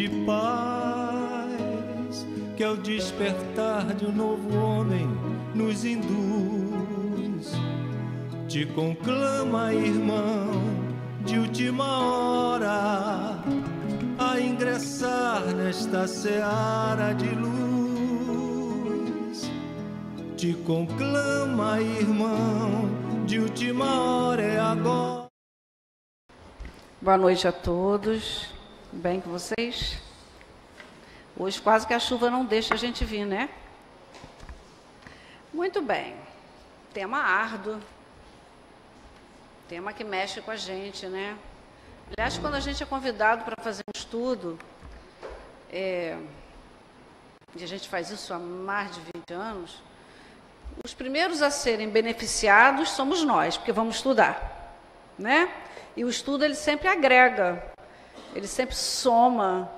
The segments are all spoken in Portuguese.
de paz que ao despertar de um novo homem nos induz. Te conclama, irmão, de última hora, a ingressar nesta seara de luz. Te conclama, irmão, de última hora, é agora. Boa noite a todos. Bem com vocês? Hoje quase que a chuva não deixa a gente vir, né? Muito bem. Tema árduo. Tema que mexe com a gente, né? Aliás, quando a gente é convidado para fazer um estudo, e a gente faz isso há mais de 20 anos, os primeiros a serem beneficiados somos nós, porque vamos estudar, né? E o estudo, ele sempre agrega, ele sempre soma,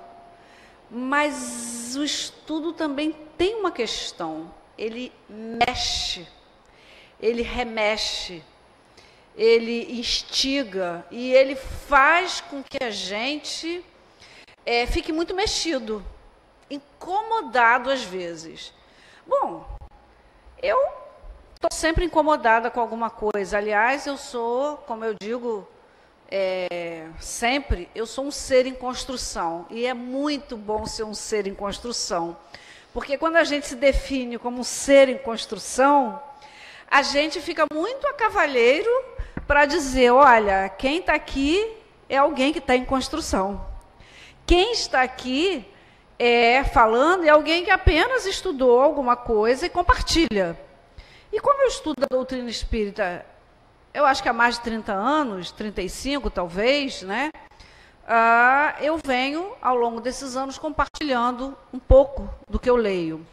mas o estudo também tem uma questão, ele mexe, ele remexe, ele instiga e ele faz com que a gente fique muito mexido, incomodado às vezes. Bom, eu estou sempre incomodada com alguma coisa. Aliás, eu sou, como eu digo sempre, eu sou um ser em construção. E é muito bom ser um ser em construção. Porque quando a gente se define como um ser em construção, a gente fica muito a cavalheiro para dizer, olha, quem está aqui é alguém que está em construção. Quem está aqui falando é alguém que apenas estudou alguma coisa e compartilha. E como eu estudo a doutrina espírita, eu acho que há mais de 30 anos, 35 talvez, né? Eu venho, ao longo desses anos, compartilhando um pouco do que eu leio.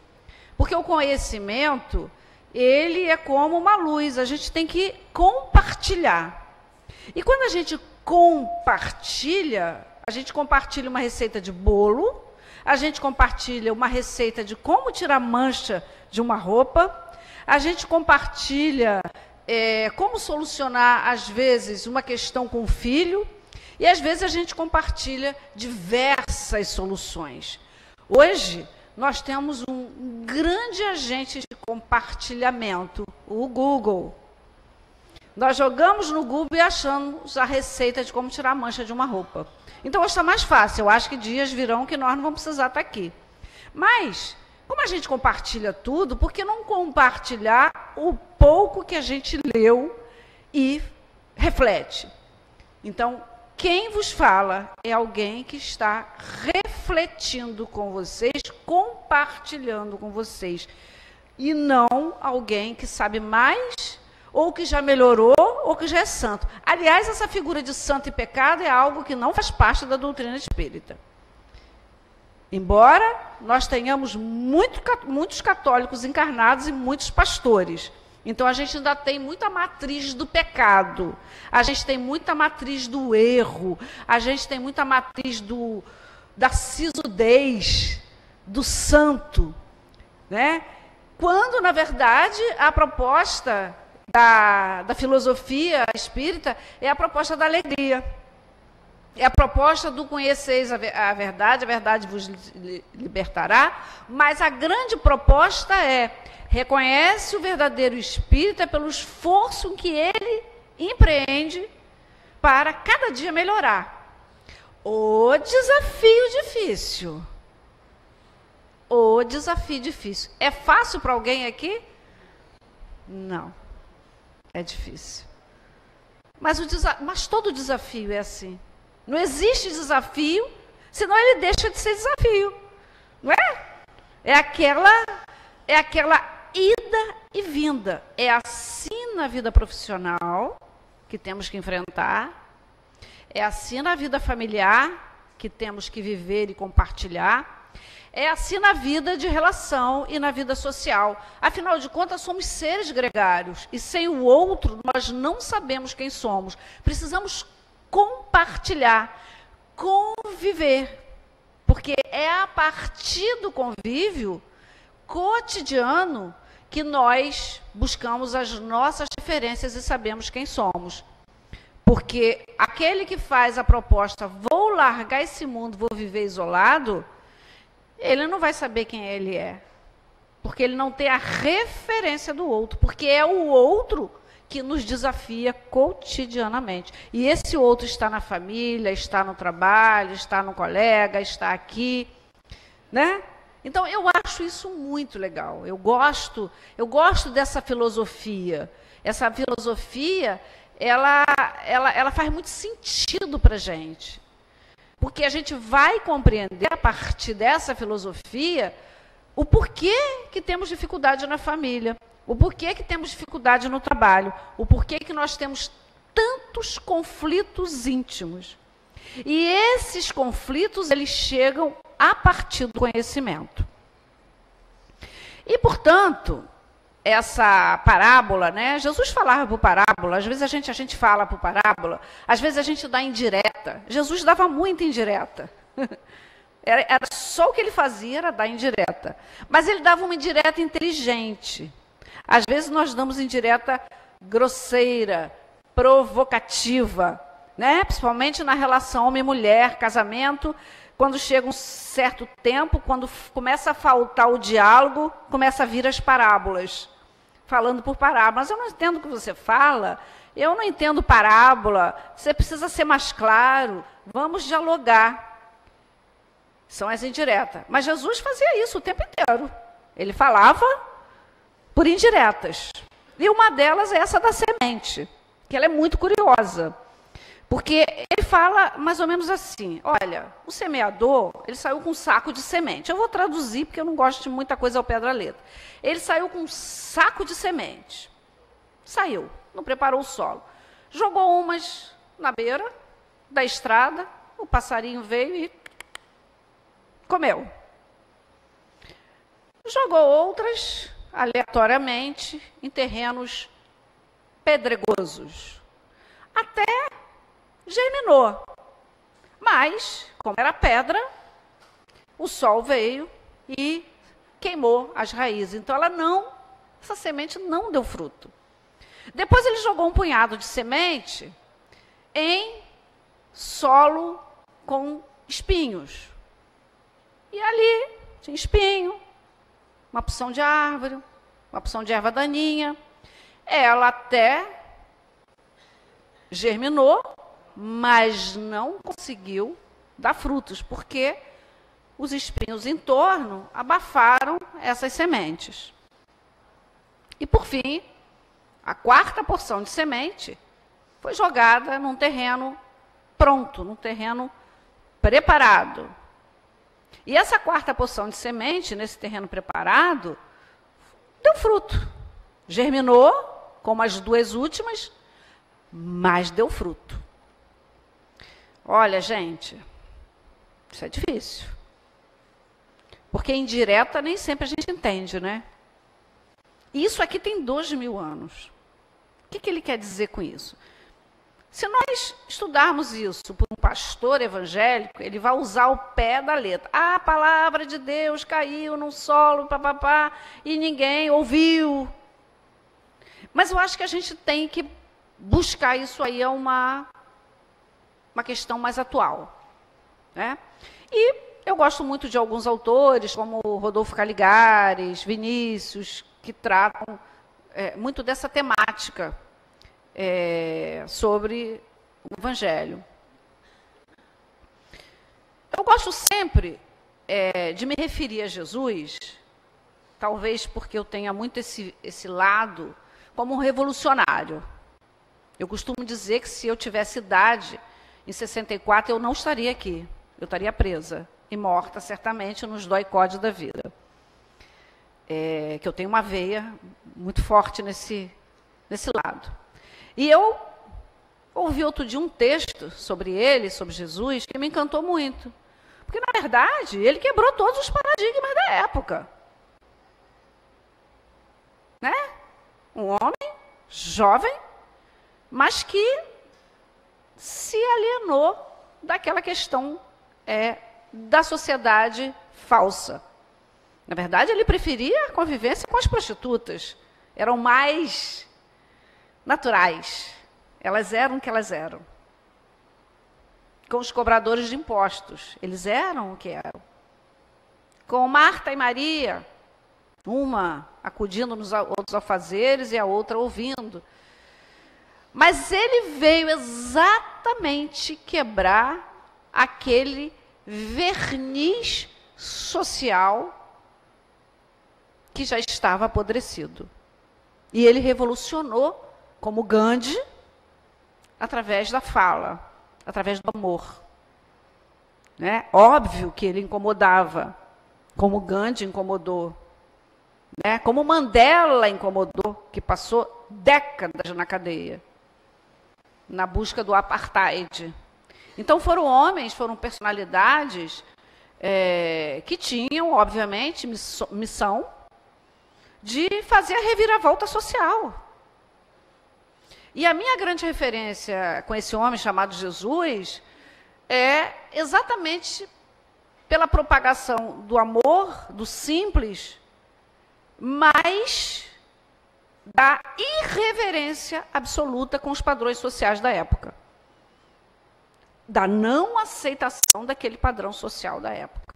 Porque o conhecimento, ele é como uma luz, a gente tem que compartilhar. E quando a gente compartilha uma receita de bolo, a gente compartilha uma receita de como tirar mancha de uma roupa, a gente compartilha como solucionar, às vezes, uma questão com o filho, e às vezes a gente compartilha diversas soluções. Hoje, nós temos um grande agente de compartilhamento, o Google. Nós jogamos no Google e achamos a receita de como tirar a mancha de uma roupa. Então, hoje está mais fácil. Eu acho que dias virão que nós não vamos precisar estar aqui. Mas, como a gente compartilha tudo, por que não compartilhar o pouco que a gente leu e reflete? Então, quem vos fala é alguém que está refletindo com vocês, compartilhando com vocês. E não alguém que sabe mais, ou que já melhorou, ou que já é santo. Aliás, essa figura de santo e pecado é algo que não faz parte da doutrina espírita. Embora nós tenhamos muitos católicos encarnados e muitos pastores. Então, a gente ainda tem muita matriz do pecado, a gente tem muita matriz do erro, a gente tem muita matriz da sisudez, do santo, né? Quando, na verdade, a proposta da filosofia espírita é a proposta da alegria. É a proposta do conheceis a verdade vos libertará, mas a grande proposta reconhece o verdadeiro espírita pelo esforço que ele empreende para cada dia melhorar. O desafio difícil. O desafio difícil. É fácil para alguém aqui? Não. É difícil. Mas todo desafio é assim. Não existe desafio, senão ele deixa de ser desafio. Não é? É aquela ida e vinda. É assim na vida profissional, que temos que enfrentar. É assim na vida familiar, que temos que viver e compartilhar. É assim na vida de relação e na vida social. Afinal de contas, somos seres gregários. E sem o outro, nós não sabemos quem somos. Precisamos compartilhar, conviver. Porque é a partir do convívio cotidiano que nós buscamos as nossas referências e sabemos quem somos. Porque aquele que faz a proposta, vou largar esse mundo, vou viver isolado, ele não vai saber quem ele é. Porque ele não tem a referência do outro. Porque é o outro que nos desafia cotidianamente. E esse outro está na família, está no trabalho, está no colega, está aqui, né? Então, eu acho isso muito legal. Eu gosto dessa filosofia. Essa filosofia, ela faz muito sentido para a gente. Porque a gente vai compreender, a partir dessa filosofia, o porquê que temos dificuldade na família, o porquê que temos dificuldade no trabalho, o porquê que nós temos tantos conflitos íntimos. E esses conflitos, eles chegam a partir do conhecimento. E, portanto, essa parábola, né? Jesus falava por parábola, às vezes a gente fala por parábola, às vezes a gente dá indireta. Jesus dava muita indireta. Era só o que ele fazia, era dar indireta. Mas ele dava uma indireta inteligente. Às vezes nós damos indireta grosseira, provocativa, né? Principalmente na relação homem-mulher, casamento, quando chega um certo tempo, quando começa a faltar o diálogo, começa a vir as parábolas, falando por parábolas. Mas eu não entendo o que você fala, eu não entendo parábola, você precisa ser mais claro, vamos dialogar. São as indiretas. Mas Jesus fazia isso o tempo inteiro. Ele falava por indiretas. E uma delas é essa da semente, que ela é muito curiosa. Porque ele fala mais ou menos assim, olha, o semeador, ele saiu com um saco de semente. Eu vou traduzir, porque eu não gosto de muita coisa ao pé da letra. Ele saiu com um saco de semente. Saiu, não preparou o solo. Jogou umas na beira da estrada, o passarinho veio e comeu. Jogou outras aleatoriamente em terrenos pedregosos. Até germinou. Mas, como era pedra, o sol veio e queimou as raízes. Então, essa semente não deu fruto. Depois ele jogou um punhado de semente em solo com espinhos. E ali tinha espinho, uma porção de árvore, uma porção de erva daninha. Ela até germinou, mas não conseguiu dar frutos, porque os espinhos em torno abafaram essas sementes. E, por fim, a quarta porção de semente foi jogada num terreno pronto, num terreno preparado. E essa quarta porção de semente, nesse terreno preparado, deu fruto. Germinou, como as duas últimas, mas deu fruto. Olha, gente, isso é difícil. Porque indireta nem sempre a gente entende, né? E isso aqui tem 2000 anos. O que ele quer dizer com isso? Se nós estudarmos isso por um pastor evangélico, ele vai usar o pé da letra. A palavra de Deus caiu num solo, papapá, e ninguém ouviu. Mas eu acho que a gente tem que buscar isso aí, é uma questão mais atual, né? E eu gosto muito de alguns autores, como Rodolfo Caligares, Vinícius, que tratam muito dessa temática sobre o Evangelho. Eu gosto sempre de me referir a Jesus, talvez porque eu tenha muito esse lado, como um revolucionário. Eu costumo dizer que se eu tivesse idade, em 64, eu não estaria aqui. Eu estaria presa e morta, certamente, nos dói-code da vida. Que eu tenho uma veia muito forte nesse lado. E eu ouvi outro dia um texto sobre ele, sobre Jesus, que me encantou muito. Porque, na verdade, ele quebrou todos os paradigmas da época. Né? Um homem jovem, mas que se alienou daquela questão da sociedade falsa. Na verdade, ele preferia a convivência com as prostitutas. Eram mais naturais. Elas eram o que elas eram. Com os cobradores de impostos, eles eram o que eram. Com Marta e Maria, uma acudindo nos outros afazeres e a outra ouvindo. Mas ele veio exatamente quebrar aquele verniz social que já estava apodrecido. E ele revolucionou, como Gandhi, através da fala, através do amor. Né? Óbvio que ele incomodava, como Gandhi incomodou, né? Como Mandela incomodou, que passou décadas na cadeia, na busca do apartheid. Então foram homens, foram personalidades que tinham, obviamente, missão de fazer a reviravolta social. E a minha grande referência com esse homem chamado Jesus é exatamente pela propagação do amor, do simples, mas da irreverência absoluta com os padrões sociais da época. Da não aceitação daquele padrão social da época.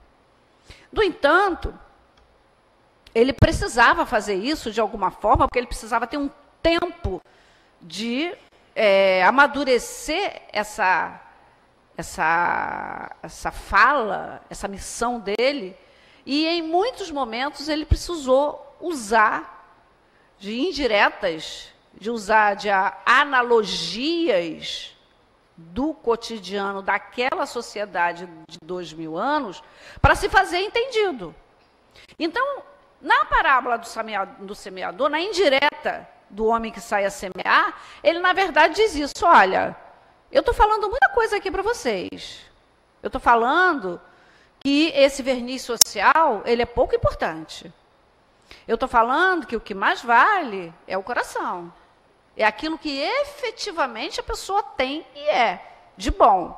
No entanto, ele precisava fazer isso de alguma forma, porque ele precisava ter um tempo de amadurecer essa fala, essa missão dele, e em muitos momentos ele precisou usar de indiretas, de usar de analogias do cotidiano daquela sociedade de 2000 anos para se fazer entendido. Então, na parábola do semeador, na indireta do homem que sai a semear, ele, na verdade, diz isso: olha, eu estou falando muita coisa aqui para vocês. Eu estou falando que esse verniz social, ele é pouco importante. Eu estou falando que o que mais vale é o coração. É aquilo que efetivamente a pessoa tem e é de bom.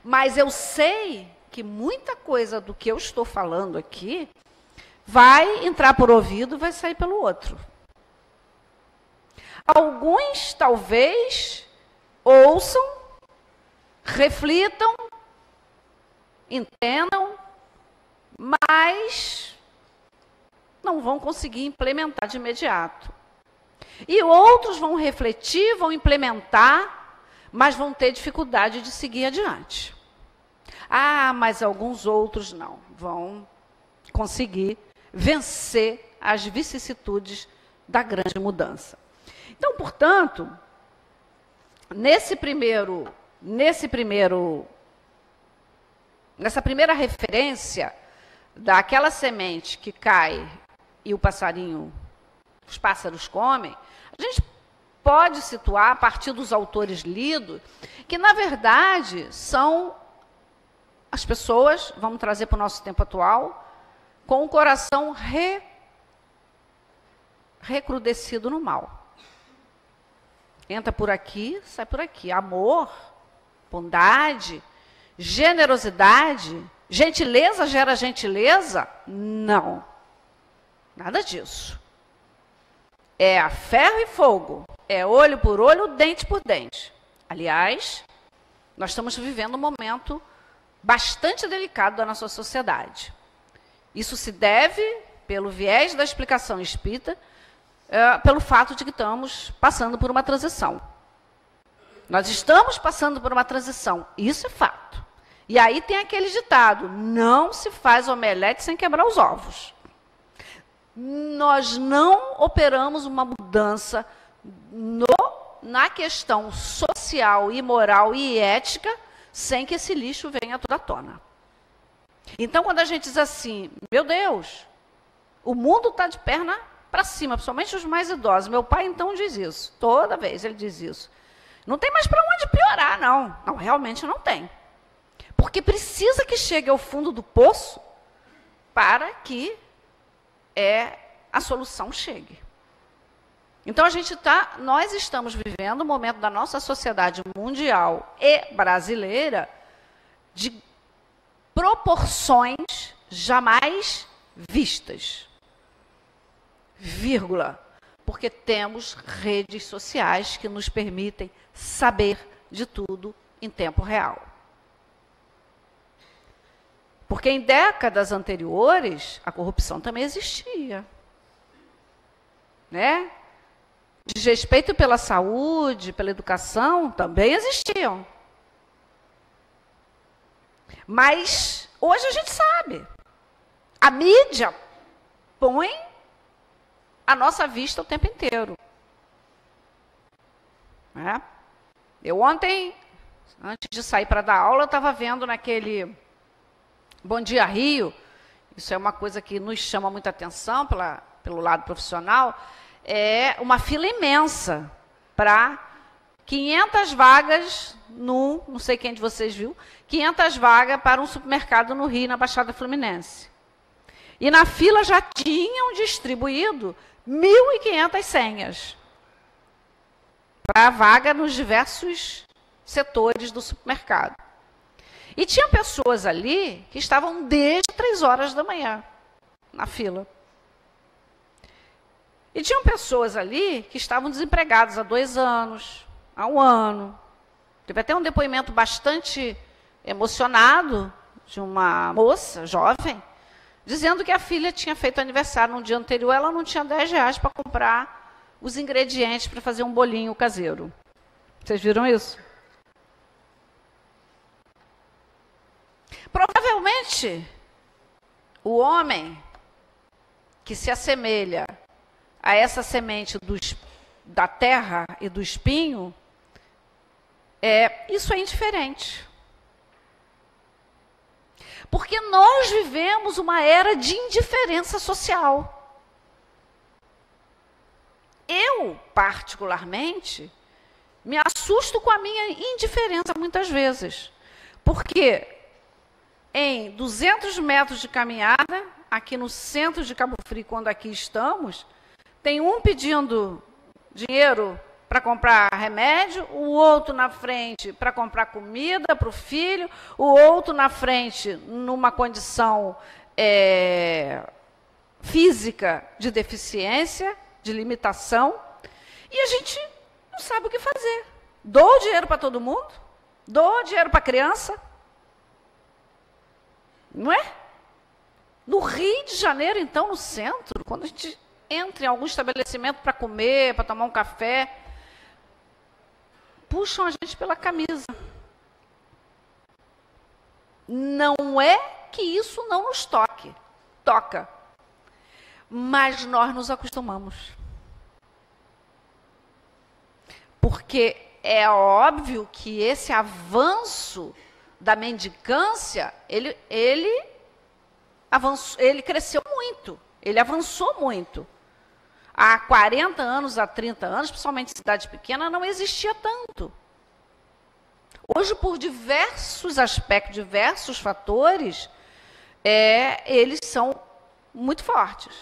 Mas eu sei que muita coisa do que eu estou falando aqui vai entrar por ouvido e vai sair pelo outro. Alguns, talvez, ouçam, reflitam, entendam, mas não vão conseguir implementar de imediato. E outros vão refletir, vão implementar, mas vão ter dificuldade de seguir adiante. Ah, mas alguns outros não, vão conseguir vencer as vicissitudes da grande mudança. Então, portanto, nessa primeira referência daquela semente que cai e os pássaros comem, a gente pode situar, a partir dos autores lidos, que, na verdade, são as pessoas, vamos trazer para o nosso tempo atual, com o coração recrudescido no mal. Entra por aqui, sai por aqui. Amor, bondade, generosidade, gentileza gera gentileza? Não. Nada disso. É a ferro e fogo. É olho por olho, dente por dente. Aliás, nós estamos vivendo um momento bastante delicado da nossa sociedade. Isso se deve, pelo viés da explicação espírita, pelo fato de que estamos passando por uma transição. Nós estamos passando por uma transição, isso é fato. E aí tem aquele ditado: não se faz omelete sem quebrar os ovos. Nós não operamos uma mudança na questão social e moral e ética sem que esse lixo venha toda à tona. Então, quando a gente diz assim, meu Deus, o mundo está de perna para cima, principalmente os mais idosos. Meu pai, então, diz isso. Toda vez ele diz isso. Não tem mais para onde piorar, não. Não, realmente não tem. Porque precisa que chegue ao fundo do poço para que a solução chegue. Então, nós estamos vivendo um momento da nossa sociedade mundial e brasileira de proporções jamais vistas. Vírgula. Porque temos redes sociais que nos permitem saber de tudo em tempo real. Porque em décadas anteriores, a corrupção também existia. Né? Desrespeito pela saúde, pela educação, também existiam. Mas hoje a gente sabe. A mídia põe à nossa vista o tempo inteiro. Né? Eu ontem, antes de sair para dar aula, eu estava vendo naquele Bom Dia Rio, isso é uma coisa que nos chama muita atenção pelo lado profissional, é uma fila imensa para 500 vagas, não sei quem de vocês viu, 500 vagas para um supermercado no Rio, na Baixada Fluminense. E na fila já tinham distribuído 1.500 senhas para a vaga nos diversos setores do supermercado. E tinha pessoas ali que estavam desde 3 horas da manhã na fila. E tinham pessoas ali que estavam desempregadas há 2 anos, há 1 ano. Teve até um depoimento bastante emocionado de uma moça jovem, dizendo que a filha tinha feito aniversário no dia anterior, ela não tinha 10 reais para comprar os ingredientes para fazer um bolinho caseiro. Vocês viram isso? Provavelmente, o homem que se assemelha a essa semente da terra e do espinho, isso é indiferente. Porque nós vivemos uma era de indiferença social. Eu, particularmente, me assusto com a minha indiferença muitas vezes. Porque em 200 metros de caminhada, aqui no centro de Cabo Frio, quando aqui estamos, tem um pedindo dinheiro para comprar remédio, o outro na frente para comprar comida para o filho, o outro na frente numa condição física de deficiência, de limitação, e a gente não sabe o que fazer. Dou dinheiro para todo mundo, dou dinheiro para a criança, não é? No Rio de Janeiro, então, no centro, quando a gente entra em algum estabelecimento para comer, para tomar um café, puxam a gente pela camisa. Não é que isso não nos toca. Mas nós nos acostumamos. Porque é óbvio que esse avanço da mendicância, ele cresceu muito, ele avançou muito. Há 40 anos, há 30 anos, principalmente em cidade pequena, não existia tanto. Hoje, por diversos aspectos, diversos fatores, eles são muito fortes.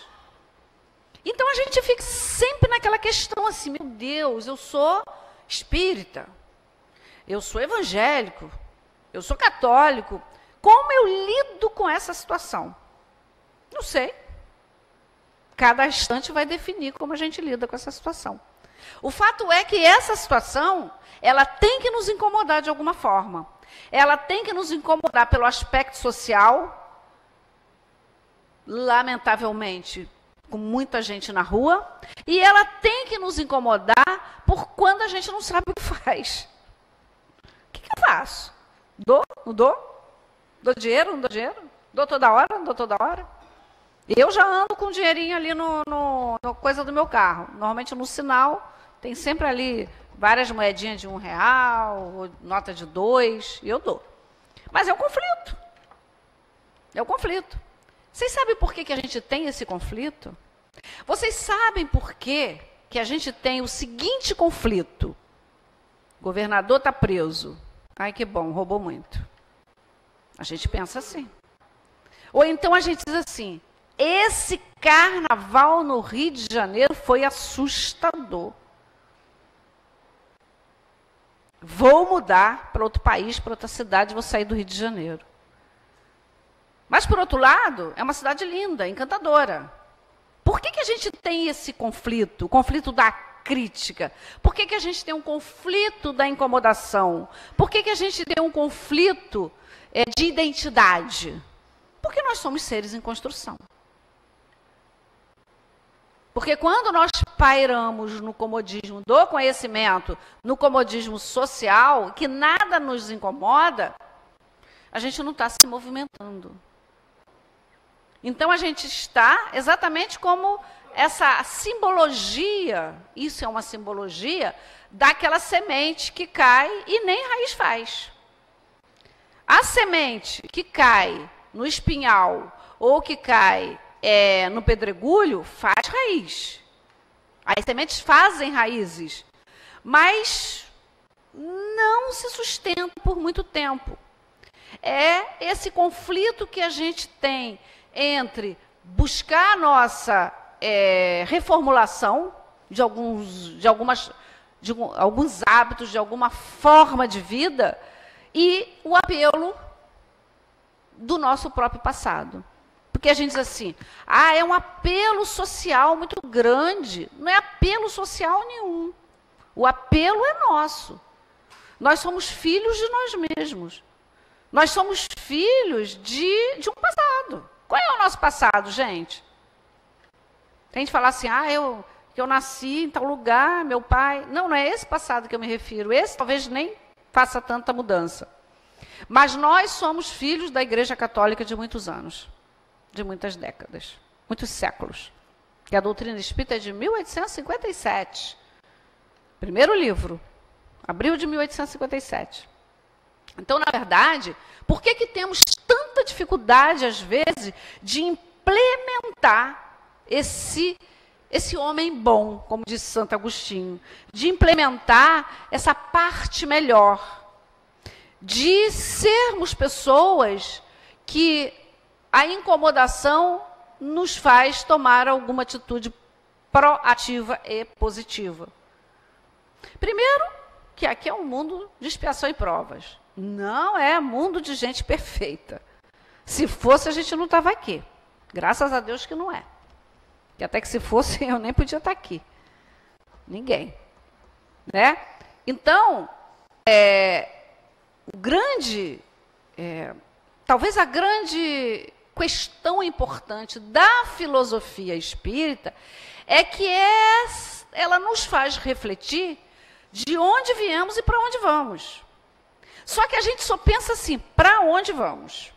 Então, a gente fica sempre naquela questão assim, meu Deus, eu sou espírita, eu sou evangélico, eu sou católico, como eu lido com essa situação? Não sei. Cada instante vai definir como a gente lida com essa situação. O fato é que essa situação, ela tem que nos incomodar de alguma forma. Ela tem que nos incomodar pelo aspecto social, lamentavelmente, com muita gente na rua, e ela tem que nos incomodar por quando a gente não sabe o que faz. O que eu faço? Dou? Não dou? Dou dinheiro? Não dou dinheiro? Dou toda hora? Não dou toda hora? Eu já ando com dinheirinho ali no coisa do meu carro. Normalmente no sinal tem sempre ali várias moedinhas de R$1, nota de 2, e eu dou. Mas é um conflito. É um conflito. Vocês sabem por que a gente tem esse conflito? Vocês sabem por que a gente tem o seguinte conflito? O governador está preso. Ai, que bom, roubou muito. A gente pensa assim. Ou então a gente diz assim, esse carnaval no Rio de Janeiro foi assustador. Vou mudar para outro país, para outra cidade, vou sair do Rio de Janeiro. Mas, por outro lado, é uma cidade linda, encantadora. Por que a gente tem esse conflito? O conflito da crítica? Por que a gente tem um conflito da incomodação? Por que a gente tem um conflito de identidade? Porque nós somos seres em construção. Porque quando nós pairamos no comodismo do conhecimento, no comodismo social, que nada nos incomoda, a gente não está se movimentando. Então a gente está exatamente como essa simbologia, isso é uma simbologia, daquela semente que cai e nem raiz faz. A semente que cai no espinhal ou que cai no pedregulho faz raiz. As sementes fazem raízes, mas não se sustentam por muito tempo. É esse conflito que a gente tem entre buscar a nossa reformulação de alguns hábitos, de alguma forma de vida, e o apelo do nosso próprio passado. Porque a gente diz assim, é um apelo social muito grande. Não é apelo social nenhum. O apelo é nosso. Nós somos filhos de nós mesmos. Nós somos filhos de um passado. Qual é o nosso passado, gente? Tem gente que fala assim, eu nasci em tal lugar, meu pai... Não é esse passado que eu me refiro. Esse talvez nem faça tanta mudança. Mas nós somos filhos da Igreja Católica de muitos anos. De muitas décadas, muitos séculos. E a doutrina espírita é de 1857. Primeiro livro, abril de 1857. Então, na verdade, por que temos tanta dificuldade, às vezes, de implementar esse homem bom, como disse Santo Agostinho, de implementar essa parte melhor, de sermos pessoas que a incomodação nos faz tomar alguma atitude proativa e positiva. Primeiro, que aqui é um mundo de expiação e provas. Não é mundo de gente perfeita. Se fosse, a gente não estava aqui. Graças a Deus que não é. Que até que se fosse, eu nem podia estar aqui. Ninguém. Né? Então, talvez a grande questão importante da filosofia espírita é que ela nos faz refletir de onde viemos e para onde vamos. Só que a gente só pensa assim, para onde vamos?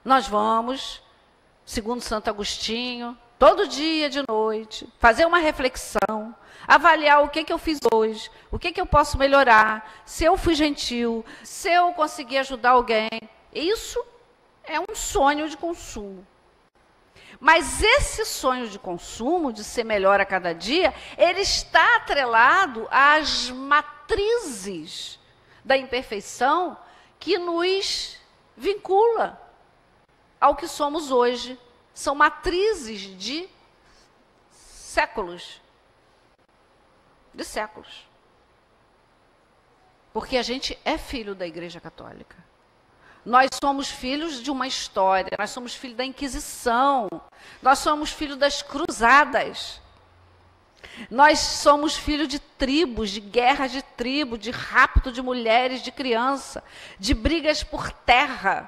Nós vamos, segundo Santo Agostinho, todo dia de noite, fazer uma reflexão, avaliar o que eu fiz hoje, o que eu posso melhorar, se eu fui gentil, se eu consegui ajudar alguém. Isso é um sonho de consumo. Mas esse sonho de consumo, de ser melhor a cada dia, ele está atrelado às matrizes da imperfeição que nos vincula ao que somos hoje. São matrizes de séculos. De séculos. Porque a gente é filho da Igreja Católica. Nós somos filhos de uma história, nós somos filhos da Inquisição, nós somos filhos das cruzadas, nós somos filhos de tribos, de guerras de tribo, de rapto de mulheres, de criança, de brigas por terra,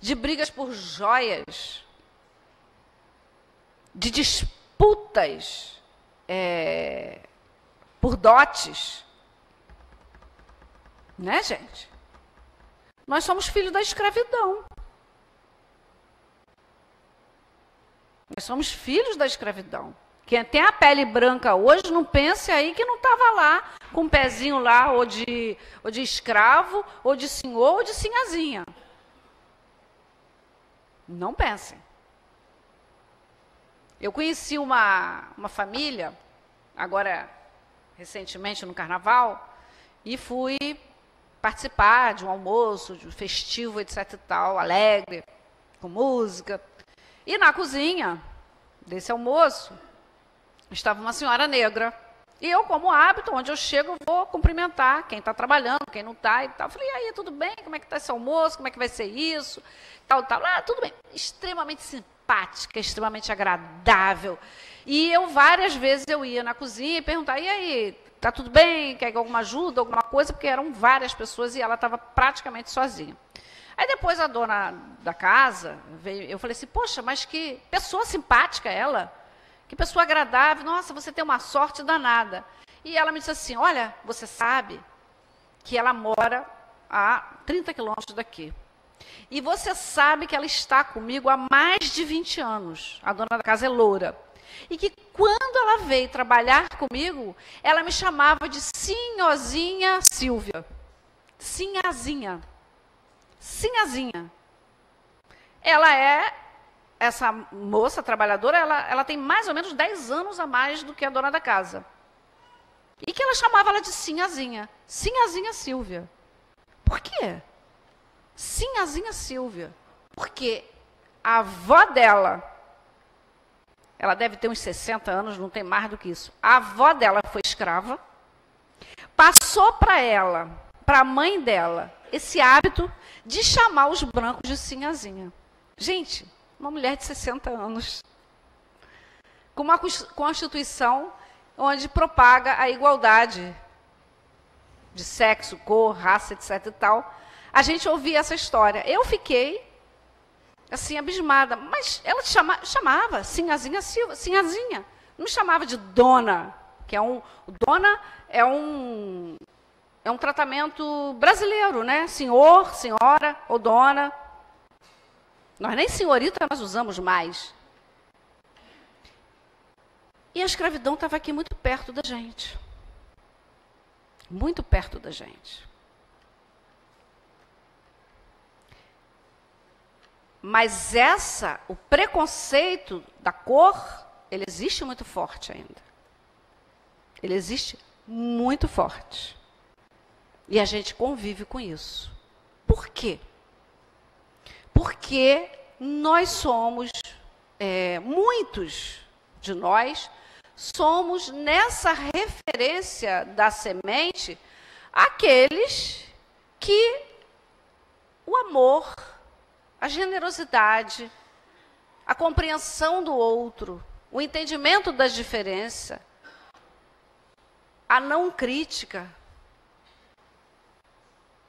de brigas por joias, de disputas por dotes. Né, gente? Nós somos filhos da escravidão. Nós somos filhos da escravidão. Quem tem a pele branca hoje, não pense aí que não estava lá, com um pezinho lá, ou de escravo, ou de senhor, ou de sinhazinha. Não pensem. Eu conheci uma família, agora, recentemente, no Carnaval, e fui participar de um almoço, de um festivo, etc. e tal, alegre, com música. E na cozinha desse almoço, estava uma senhora negra, E eu, como hábito, onde eu chego, eu vou cumprimentar quem está trabalhando, quem não está e tal. Eu falei, e aí, tudo bem? Como é que está esse almoço? Como é que vai ser isso? Tal, tal. Ah, tudo bem. Extremamente simpática, extremamente agradável. E eu, várias vezes, eu ia na cozinha e perguntava, e aí, está tudo bem? Quer alguma ajuda, alguma coisa? Porque eram várias pessoas e ela estava praticamente sozinha. Aí depois a dona da casa veio, eu falei assim, poxa, mas que pessoa simpática ela. Que pessoa agradável, nossa, você tem uma sorte danada. E ela me disse assim, olha, você sabe que ela mora a 30 quilômetros daqui. E você sabe que ela está comigo há mais de 20 anos. A dona da casa é loura. E que quando ela veio trabalhar comigo, ela me chamava de Sinhozinha Silvia. Sinhazinha. Sinhazinha. Ela é... Essa moça trabalhadora, ela tem mais ou menos 10 anos a mais do que a dona da casa. E que ela chamava ela de Sinhazinha. Sinhazinha Silvia. Por quê? Sinhazinha Silvia. Porque a avó dela, ela deve ter uns 60 anos, não tem mais do que isso. A avó dela foi escrava, passou para ela, para a mãe dela, esse hábito de chamar os brancos de Sinhazinha. Gente... Uma mulher de 60 anos, com uma constituição onde propaga a igualdade de sexo, cor, raça, etc. e tal. A gente ouvia essa história. Eu fiquei, assim, abismada. Mas ela chamava Sinhazinha Silva, Sinhazinha. Não me chamava de dona, que é um... Dona é um tratamento brasileiro, né? Senhor, senhora ou dona. Nós nem senhorita nós usamos mais. E a escravidão estava aqui muito perto da gente. Muito perto da gente. Mas o preconceito da cor, ele existe muito forte ainda. Ele existe muito forte. E a gente convive com isso. Por quê? Porque nós somos, muitos de nós, somos nessa referência da semente, aqueles que o amor, a generosidade, a compreensão do outro, o entendimento das diferenças, a não crítica,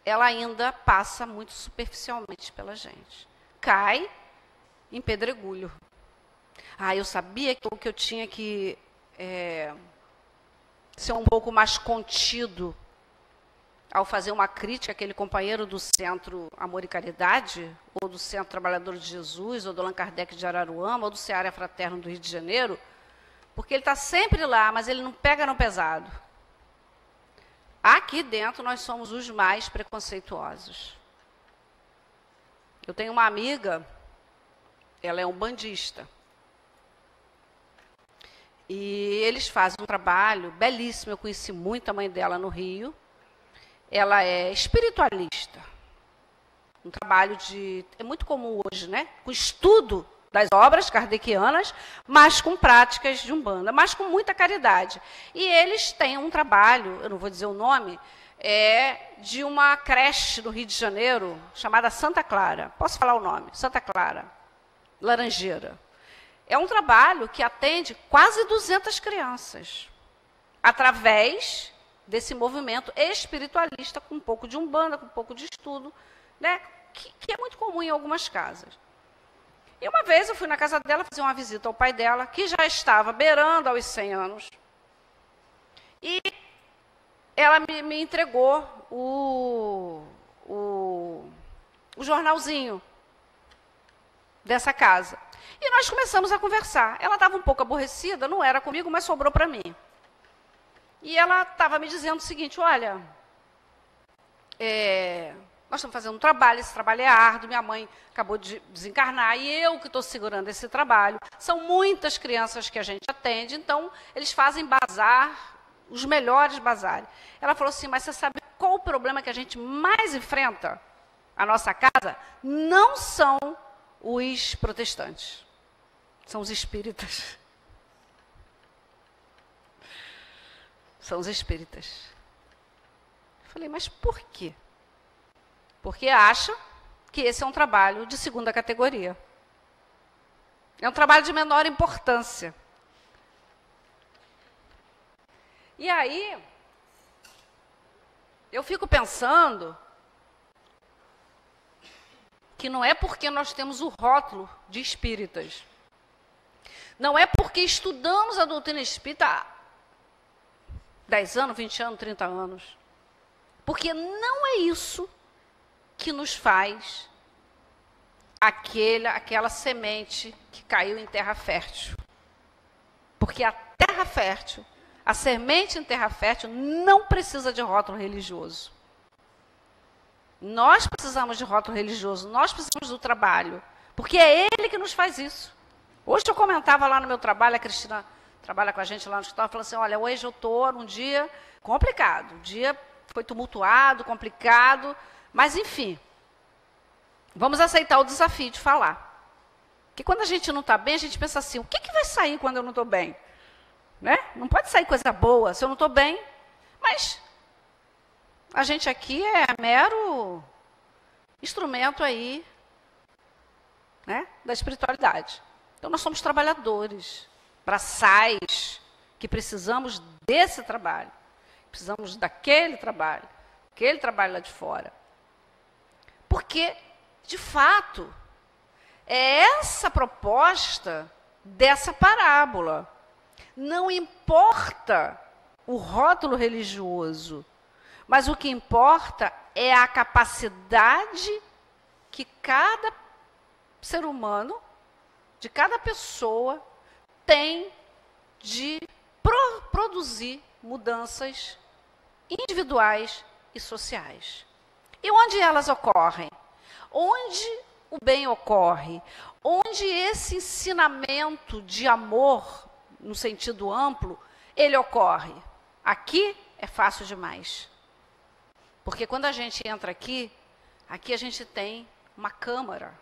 ela ainda passa muito superficialmente pela gente. Cai em pedregulho. Ah, eu sabia que eu tinha que ser um pouco mais contido ao fazer uma crítica àquele companheiro do Centro Amor e Caridade, ou do Centro Trabalhador de Jesus, ou do Allan Kardec de Araruama, ou do Seara Fraterno do Rio de Janeiro, porque ele está sempre lá, mas ele não pega no pesado. Aqui dentro nós somos os mais preconceituosos. Eu tenho uma amiga, ela é umbandista. E eles fazem um trabalho belíssimo, eu conheci muito a mãe dela no Rio. Ela é espiritualista. Um trabalho é muito comum hoje, né? Com estudo das obras kardecianas, mas com práticas de Umbanda, mas com muita caridade. E eles têm um trabalho, eu não vou dizer o nome, de uma creche no Rio de Janeiro, chamada Santa Clara. Posso falar o nome? Santa Clara, Laranjeira. É um trabalho que atende quase 200 crianças, através desse movimento espiritualista, com um pouco de Umbanda, com um pouco de estudo, né? que é muito comum em algumas casas. E uma vez eu fui na casa dela fazer uma visita ao pai dela, que já estava beirando aos 100 anos. E ela me entregou o jornalzinho dessa casa. E nós começamos a conversar. Ela estava um pouco aborrecida, não era comigo, mas sobrou para mim. E ela estava me dizendo o seguinte, olha, nós estamos fazendo um trabalho, esse trabalho é árduo, minha mãe acabou de desencarnar e eu que estou segurando esse trabalho. São muitas crianças que a gente atende, então eles fazem bazar, os melhores bazares. Ela falou assim, mas você sabe qual o problema que a gente mais enfrenta? A nossa casa não são os protestantes, são os espíritas. são os espíritas. Eu falei, mas por quê? Porque acham que esse é um trabalho de segunda categoria. É um trabalho de menor importância. E aí, eu fico pensando que não é porque nós temos o rótulo de espíritas, não é porque estudamos a doutrina espírita há 10 anos, 20 anos, 30 anos, porque não é isso que nos faz aquela semente que caiu em terra fértil. Porque a terra fértil, a semente em terra fértil não precisa de rótulo religioso. Nós precisamos de rótulo religioso, nós precisamos do trabalho, porque é ele que nos faz isso. Hoje eu comentava lá no meu trabalho, a Cristina trabalha com a gente lá no escritório, falou assim, olha, hoje eu estou num dia complicado, o dia foi tumultuado, complicado, mas enfim, vamos aceitar o desafio de falar. Porque quando a gente não está bem, a gente pensa assim, o que vai sair quando eu não estou bem? Né? Não pode sair coisa boa se eu não estou bem, mas a gente aqui é mero instrumento aí, né, da espiritualidade. Então nós somos trabalhadores, braçais, que precisamos desse trabalho, precisamos daquele trabalho, aquele trabalho lá de fora. Porque, de fato, é essa proposta dessa parábola. Não importa o rótulo religioso, mas o que importa é a capacidade que cada ser humano, de cada pessoa, tem de produzir mudanças individuais e sociais. E onde elas ocorrem? Onde o bem ocorre? Onde esse ensinamento de amor, no sentido amplo, ele ocorre? Aqui é fácil demais. Porque quando a gente entra aqui a gente tem uma câmara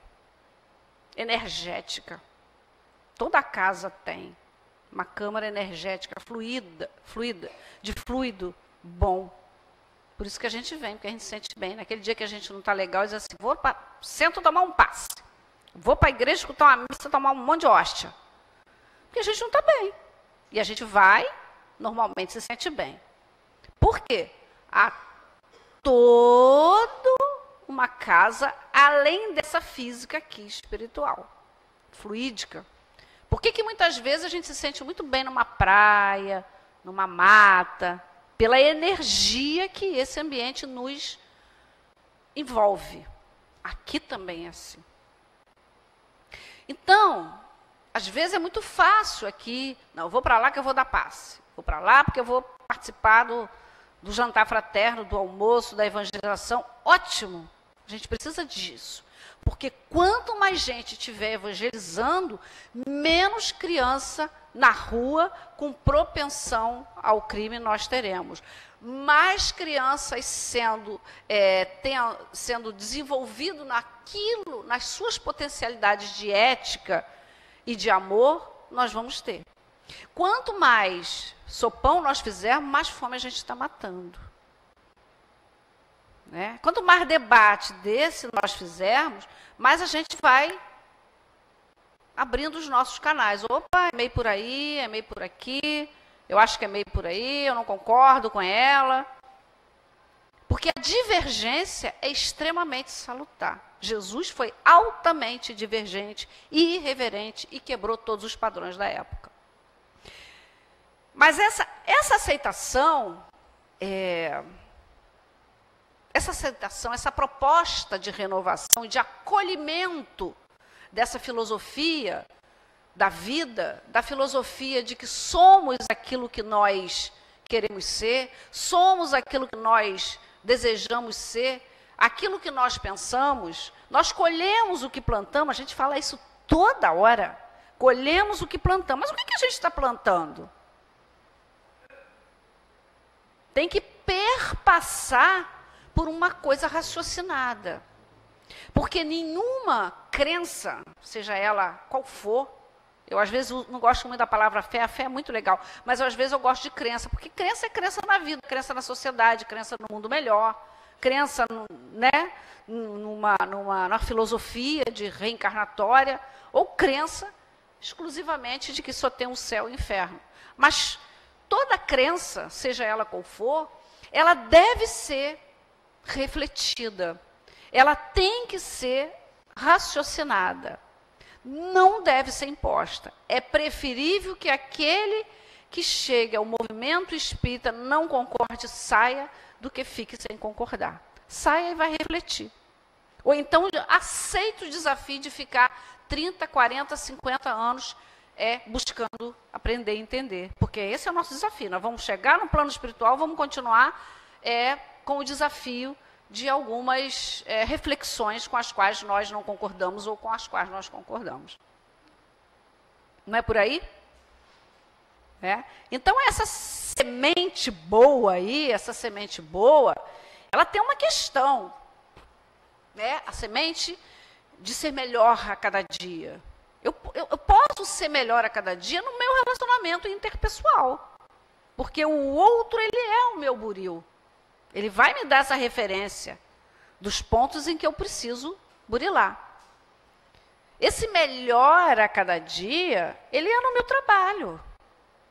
energética. Toda a casa tem uma câmara energética fluida, de fluido bom. Por isso que a gente vem, porque a gente se sente bem. Naquele dia que a gente não está legal, diz assim, sento tomar um passe. Vou para a igreja escutar uma missa, tomar um monte de hóstia. Porque a gente não está bem. E a gente vai, normalmente se sente bem. Por quê? Há toda uma casa, além dessa física aqui, espiritual, fluídica. Por que muitas vezes a gente se sente muito bem numa praia, numa mata, pela energia que esse ambiente nos envolve. Aqui também é assim. Então, às vezes é muito fácil aqui, não, eu vou para lá que eu vou dar passe. Vou para lá porque eu vou participar do jantar fraterno, do almoço, da evangelização. Ótimo, a gente precisa disso. Porque quanto mais gente estiver evangelizando, menos criança na rua com propensão ao crime nós teremos. Mais crianças sendo desenvolvido naquilo, nas suas potencialidades de ética e de amor, nós vamos ter. Quanto mais sopão nós fizermos, mais fome a gente está matando. Né? Quanto mais debate desse nós fizermos, mais a gente vai abrindo os nossos canais. Opa, é meio por aí, é meio por aqui, eu acho que é meio por aí, eu não concordo com ela. Porque a divergência é extremamente salutar. Jesus foi altamente divergente e irreverente e quebrou todos os padrões da época. Mas essa aceitação, essa proposta de renovação e de acolhimento dessa filosofia da vida, da filosofia de que somos aquilo que nós queremos ser, somos aquilo que nós desejamos ser, aquilo que nós pensamos, nós colhemos o que plantamos, a gente fala isso toda hora, colhemos o que plantamos, mas o que a gente está plantando? Tem que perpassar por uma coisa raciocinada. Porque nenhuma crença, seja ela qual for, Eu, às vezes, não gosto muito da palavra fé. A fé é muito legal. Mas, às vezes, eu gosto de crença. Porque crença é crença na vida, crença na sociedade, crença no mundo melhor, crença, né, numa filosofia de reencarnatória, ou crença exclusivamente de que só tem um céu e um inferno. Mas toda crença, seja ela qual for, ela deve ser refletida. Ela tem que ser raciocinada. Não deve ser imposta. É preferível que aquele que chegue ao movimento espírita não concorde, saia, do que fique sem concordar. Saia e vai refletir. Ou então aceite o desafio de ficar 30, 40, 50 anos buscando aprender e entender. Porque esse é o nosso desafio. Nós vamos chegar no plano espiritual, vamos continuar com o desafio de algumas reflexões com as quais nós não concordamos ou com as quais nós concordamos. Não é por aí? Então, essa semente boa aí, ela tem uma questão. A semente de ser melhor a cada dia. Eu posso ser melhor a cada dia no meu relacionamento interpessoal. Porque o outro, ele é o meu buril. Ele vai me dar essa referência dos pontos em que eu preciso burilar. Esse melhor a cada dia, ele é no meu trabalho.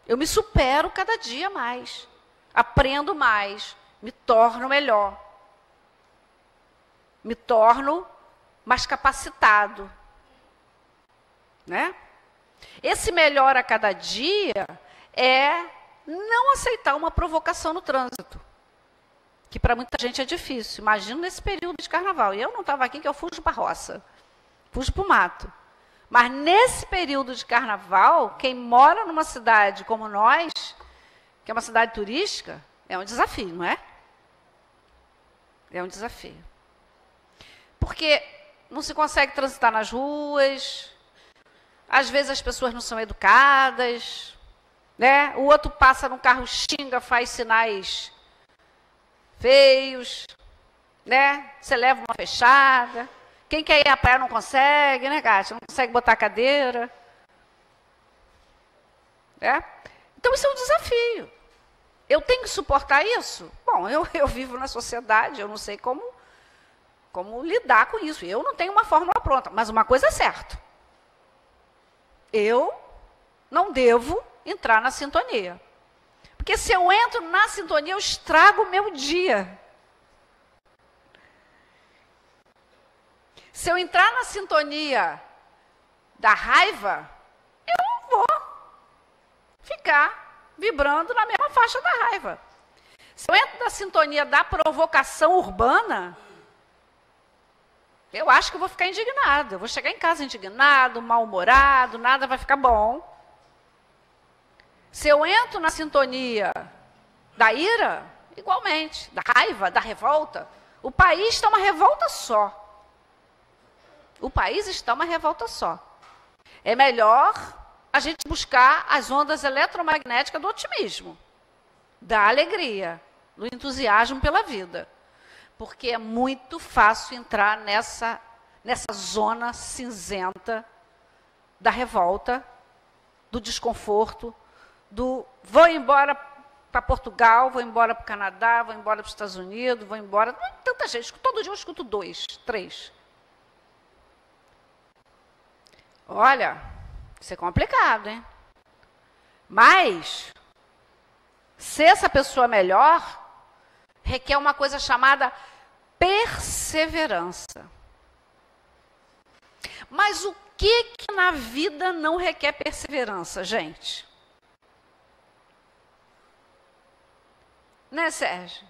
Eu me supero cada dia mais. Aprendo mais. Me torno melhor. Me torno mais capacitado. Né? Esse melhor a cada dia é não aceitar uma provocação no trânsito. Que para muita gente é difícil. Imagina nesse período de carnaval. E eu não estava aqui, que eu fujo para a roça. Fujo para o mato. Mas nesse período de carnaval, quem mora numa cidade como nós, que é uma cidade turística, é um desafio, não é? É um desafio. Porque não se consegue transitar nas ruas, às vezes as pessoas não são educadas, né? O outro passa no carro, xinga, faz sinais feios, né? Você leva uma fechada. Quem quer ir à praia não consegue, né, Kátia? Não consegue botar a cadeira. Então, isso é um desafio. Eu tenho que suportar isso? Bom, eu vivo na sociedade, eu não sei como lidar com isso. Eu não tenho uma fórmula pronta, mas uma coisa é certa. Eu não devo entrar na sintonia. Porque se eu entro na sintonia, eu estrago o meu dia. Se eu entrar na sintonia da raiva, eu não vou ficar vibrando na mesma faixa da raiva. Se eu entro na sintonia da provocação urbana, eu acho que eu vou ficar indignado. Eu vou chegar em casa indignado, mal-humorado, nada vai ficar bom. Se eu entro na sintonia da ira, igualmente, da raiva, da revolta, o país está uma revolta só. O país está uma revolta só. É melhor a gente buscar as ondas eletromagnéticas do otimismo, da alegria, do entusiasmo pela vida. Porque é muito fácil entrar nessa zona cinzenta da revolta, do desconforto, do vou embora para Portugal, vou embora para o Canadá, vou embora para os Estados Unidos, vou embora... Tanta gente, todo dia eu escuto 2, 3. Olha, isso é complicado, hein? Mas, ser essa pessoa melhor, requer uma coisa chamada perseverança. Mas o que na vida não requer perseverança, gente? Né, Sérgio?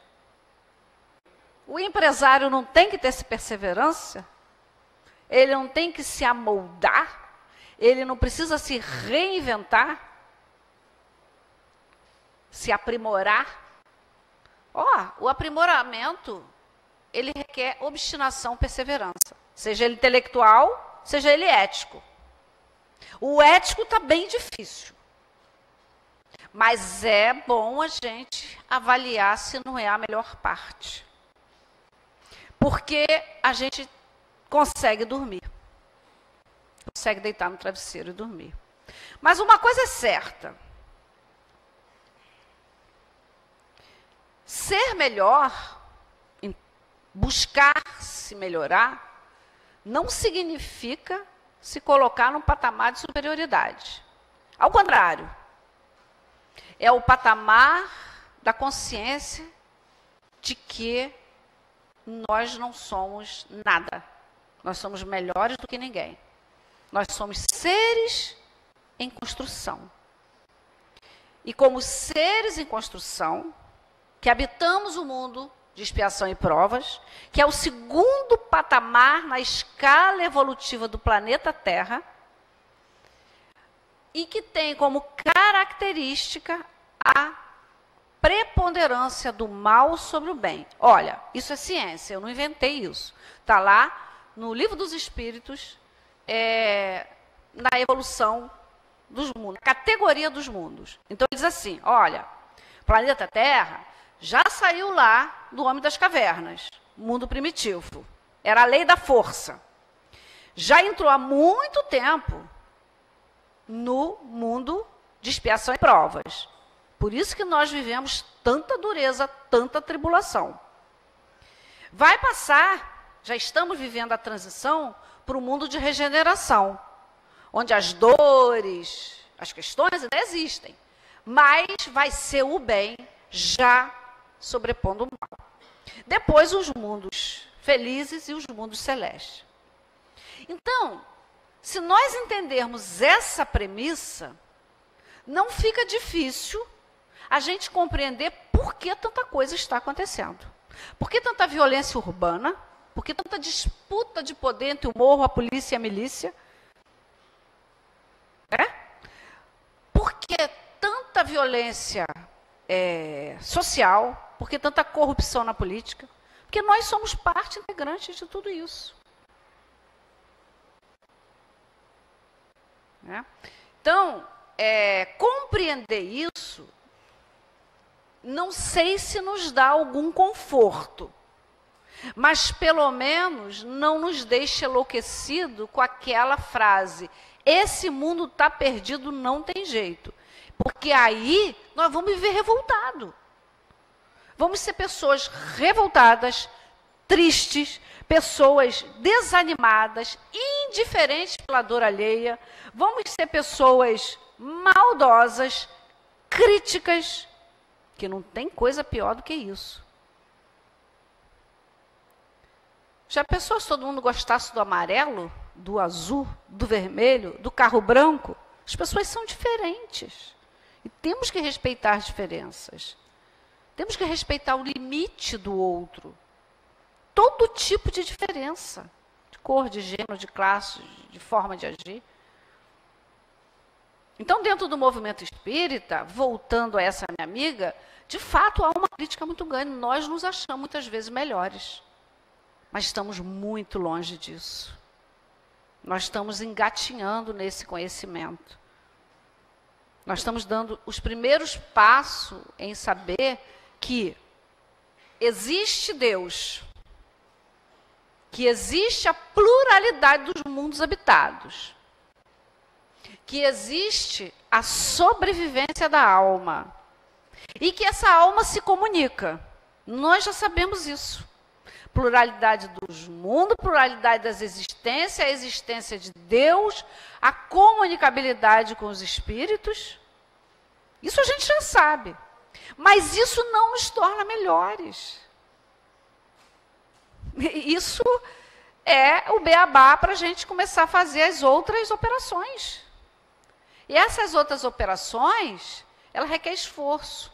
O empresário não tem que ter perseverança? Ele não tem que se amoldar? Ele não precisa se reinventar? Se aprimorar? O aprimoramento, ele requer obstinação, perseverança. Seja ele intelectual, seja ele ético. O ético está bem difícil. Mas é bom a gente avaliar se não é a melhor parte. Porque a gente consegue dormir. Consegue deitar no travesseiro e dormir. Mas uma coisa é certa. Ser melhor, buscar se melhorar, não significa se colocar num patamar de superioridade. Ao contrário, é o patamar da consciência de que nós não somos nada. Nós somos melhores do que ninguém. Nós somos seres em construção. E como seres em construção, que habitamos o mundo de expiação e provas, que é o segundo patamar na escala evolutiva do planeta Terra, e que tem como característica a preponderância do mal sobre o bem. Olha, isso é ciência, eu não inventei isso. Está lá no Livro dos Espíritos, na evolução dos mundos, na categoria dos mundos. Então, ele diz assim, olha, o planeta Terra já saiu lá do homem das cavernas, mundo primitivo. Era a lei da força. Já entrou há muito tempo no mundo de expiação e provas. Por isso que nós vivemos tanta dureza, tanta tribulação. Vai passar, já estamos vivendo a transição para o mundo de regeneração, onde as dores, as questões ainda existem, mas vai ser o bem já sobrepondo o mal. Depois os mundos felizes e os mundos celestes. Então, se nós entendermos essa premissa, não fica difícil a gente compreender por que tanta coisa está acontecendo. Por que tanta violência urbana? Por que tanta disputa de poder entre o morro, a polícia e a milícia? Por que tanta violência social? Por que tanta corrupção na política? Porque nós somos parte integrante de tudo isso. Então, compreender isso, não sei se nos dá algum conforto, mas pelo menos não nos deixa enlouquecido com aquela frase, esse mundo está perdido, não tem jeito. Porque aí nós vamos viver revoltado. Vamos ser pessoas revoltadas, tristes, pessoas desanimadas, indiferentes pela dor alheia. Vamos ser pessoas maldosas, críticas, que não tem coisa pior do que isso. Já pensou se todo mundo gostasse do amarelo, do azul, do vermelho, do carro branco? As pessoas são diferentes. E temos que respeitar as diferenças. Temos que respeitar o limite do outro. Todo tipo de diferença. De cor, de gênero, de classe, de forma de agir. Então, dentro do movimento espírita, voltando a essa minha amiga, de fato há uma crítica muito grande. Nós nos achamos muitas vezes melhores. Mas estamos muito longe disso. Nós estamos engatinhando nesse conhecimento. Nós estamos dando os primeiros passos em saber que existe Deus, que existe a pluralidade dos mundos habitados, que existe a sobrevivência da alma e que essa alma se comunica. Nós já sabemos isso. Pluralidade dos mundos, pluralidade das existências, a existência de Deus, a comunicabilidade com os espíritos. Isso a gente já sabe. Mas isso não nos torna melhores. Isso é o beabá para a gente começar a fazer as outras operações. E essas outras operações, ela requer esforço.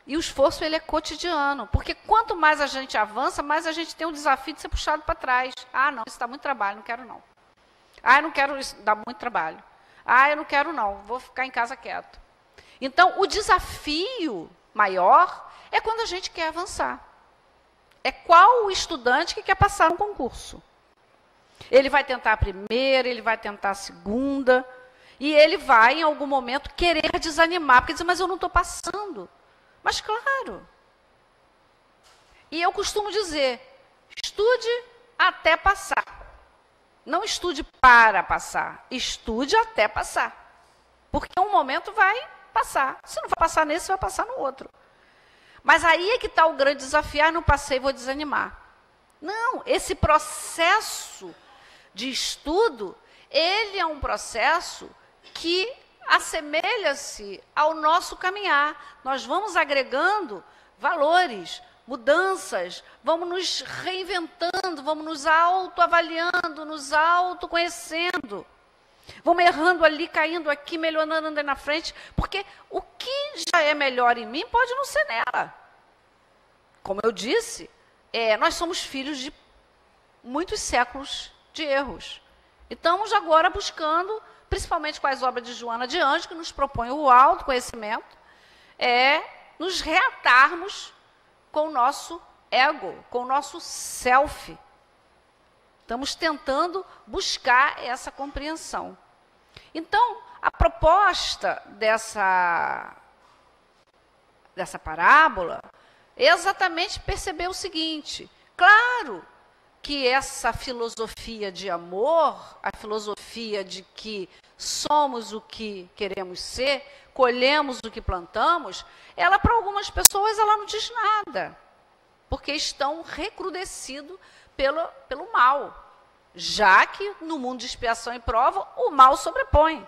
E o esforço, ele é cotidiano, porque quanto mais a gente avança, mais a gente tem o desafio de ser puxado para trás. Ah, não, isso dá muito trabalho, não quero não. Ah, eu não quero, isso dá muito trabalho. Ah, eu não quero não, vou ficar em casa quieto. Então, o desafio maior é quando a gente quer avançar. É qual o estudante que quer passar um concurso. Ele vai tentar a primeira, ele vai tentar a segunda, e ele vai, em algum momento, querer desanimar, porque diz, mas eu não estou passando. Mas claro. E eu costumo dizer, estude até passar. Não estude para passar, estude até passar. Porque um momento vai passar. Se não vai passar nesse, vai passar no outro. Mas aí é que está o grande desafio. Ah, não passei, vou desanimar. Não, esse processo de estudo, ele é um processo que assemelha-se ao nosso caminhar. Nós vamos agregando valores, mudanças, vamos nos reinventando, vamos nos autoavaliando, nos autoconhecendo. Vamos errando ali, caindo aqui, melhorando andando na frente, porque o que já é melhor em mim pode não ser nela. Como eu disse, nós somos filhos de muitos séculos de erros. E estamos agora buscando, principalmente com as obras de Joana de Anjos, que nos propõe o autoconhecimento, nos reatarmos com o nosso ego, com o nosso self. Estamos tentando buscar essa compreensão. Então, a proposta dessa parábola é exatamente perceber o seguinte: claro que essa filosofia de amor, a filosofia de que somos o que queremos ser, colhemos o que plantamos, ela para algumas pessoas ela não diz nada, porque estão recrudescidos pelo mal, já que no mundo de expiação e prova o mal sobrepõe.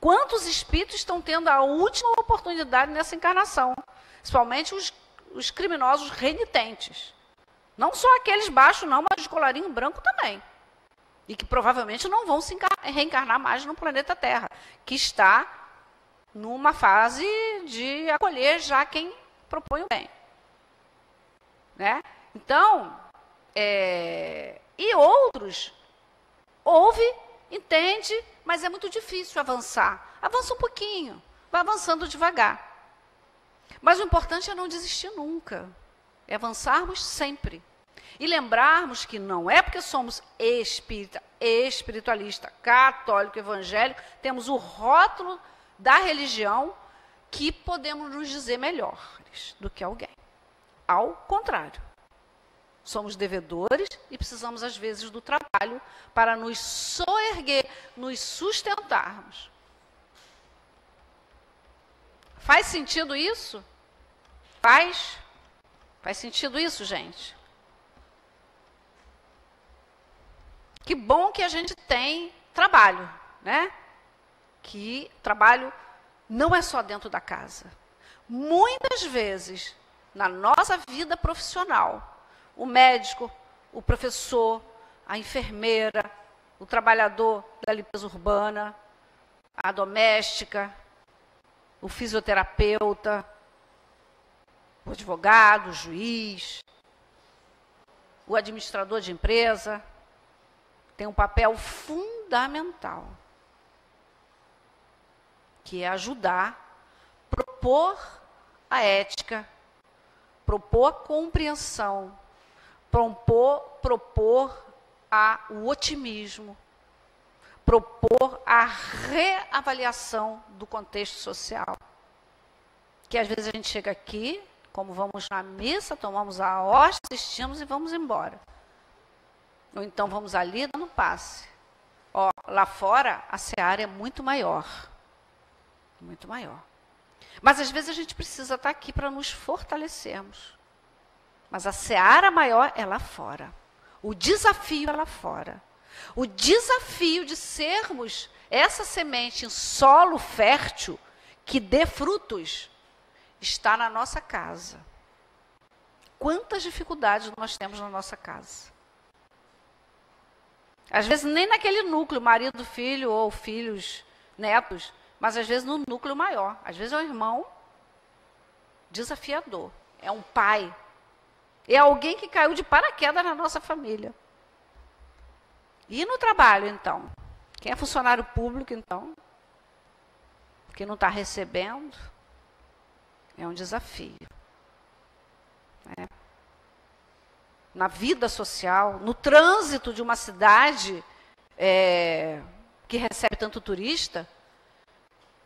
Quantos espíritos estão tendo a última oportunidade nessa encarnação? Principalmente os criminosos renitentes. Não só aqueles baixos não, mas de colarinho branco também. E que provavelmente não vão se reencarnar mais no planeta Terra, que está numa fase de acolher já quem propõe o bem. Né? Então, e outros, ouve, entende, mas é muito difícil avançar. Avança um pouquinho, vai avançando devagar. Mas o importante é não desistir nunca, é avançarmos sempre. E lembrarmos que não é porque somos espírita, espiritualista, católico, evangélico, temos o rótulo da religião que podemos nos dizer melhores do que alguém. Ao contrário. Somos devedores e precisamos, às vezes, do trabalho para nos soerguer, nos sustentarmos. Faz sentido isso? Faz? Faz sentido isso, gente? Que bom que a gente tem trabalho, né? Que trabalho não é só dentro da casa. Muitas vezes, na nossa vida profissional, o médico, o professor, a enfermeira, o trabalhador da limpeza urbana, a doméstica, o fisioterapeuta, o advogado, o juiz, o administrador de empresa, tem um papel fundamental, que é ajudar, propor a ética, propor a compreensão, propor o otimismo, propor a reavaliação do contexto social. Que às vezes a gente chega aqui, como vamos na missa, tomamos a hóstia, assistimos e vamos embora. Ou então vamos ali dando passe. Lá fora a seara é muito maior. Muito maior. Mas às vezes a gente precisa estar aqui para nos fortalecermos. Mas a seara maior é lá fora. O desafio é lá fora. O desafio de sermos essa semente em solo fértil que dê frutos está na nossa casa. Quantas dificuldades nós temos na nossa casa? Às vezes nem naquele núcleo, marido, filho ou filhos, netos, mas às vezes no núcleo maior. Às vezes é um irmão desafiador, é um pai, é alguém que caiu de paraquedas na nossa família. E no trabalho, então? Quem é funcionário público, então? Que não está recebendo? É um desafio. Na vida social, no trânsito de uma cidade que recebe tanto turista.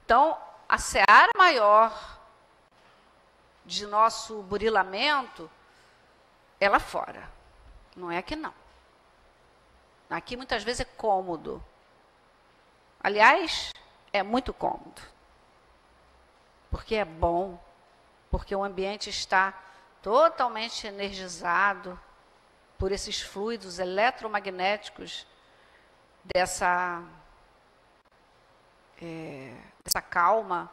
Então, a seara maior de nosso burilamento é lá fora. Não é aqui, não. Aqui muitas vezes é cômodo. Aliás, é muito cômodo. Porque é bom, porque o ambiente está totalmente energizado por esses fluidos eletromagnéticos dessa calma,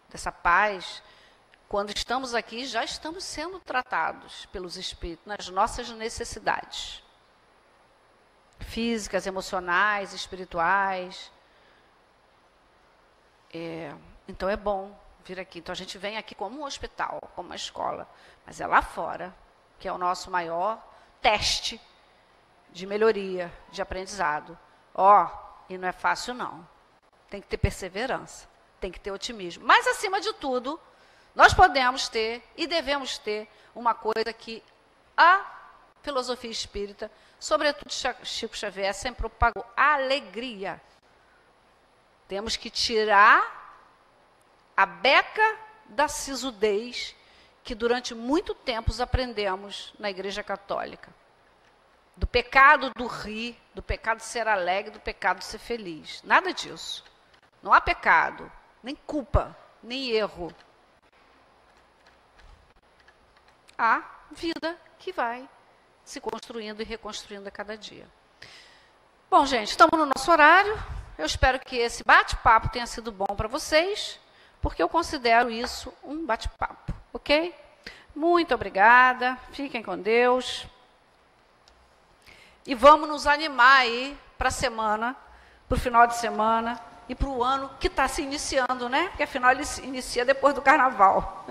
dessa paz. Quando estamos aqui, já estamos sendo tratados pelos espíritos nas nossas necessidades físicas, emocionais, espirituais. Então é bom vir aqui. Então a gente vem aqui como um hospital, como uma escola, mas é lá fora que é o nosso maior teste de melhoria, de aprendizado. E não é fácil não. Tem que ter perseverança, tem que ter otimismo. Mas acima de tudo, nós podemos ter e devemos ter uma coisa que a filosofia espírita, sobretudo Chico Xavier, sempre propagou: a alegria. Temos que tirar a beca da sisudez que durante muito tempo aprendemos na Igreja Católica. Do pecado do rir, do pecado de ser alegre, do pecado de ser feliz. Nada disso. Não há pecado, nem culpa, nem erro. Há vida que vai se construindo e reconstruindo a cada dia. Bom, gente, estamos no nosso horário. Eu espero que esse bate-papo tenha sido bom para vocês, porque eu considero isso um bate-papo, ok? Muito obrigada, fiquem com Deus. E vamos nos animar aí para a semana, para o final de semana e para o ano que está se iniciando, né? Porque afinal ele se inicia depois do carnaval.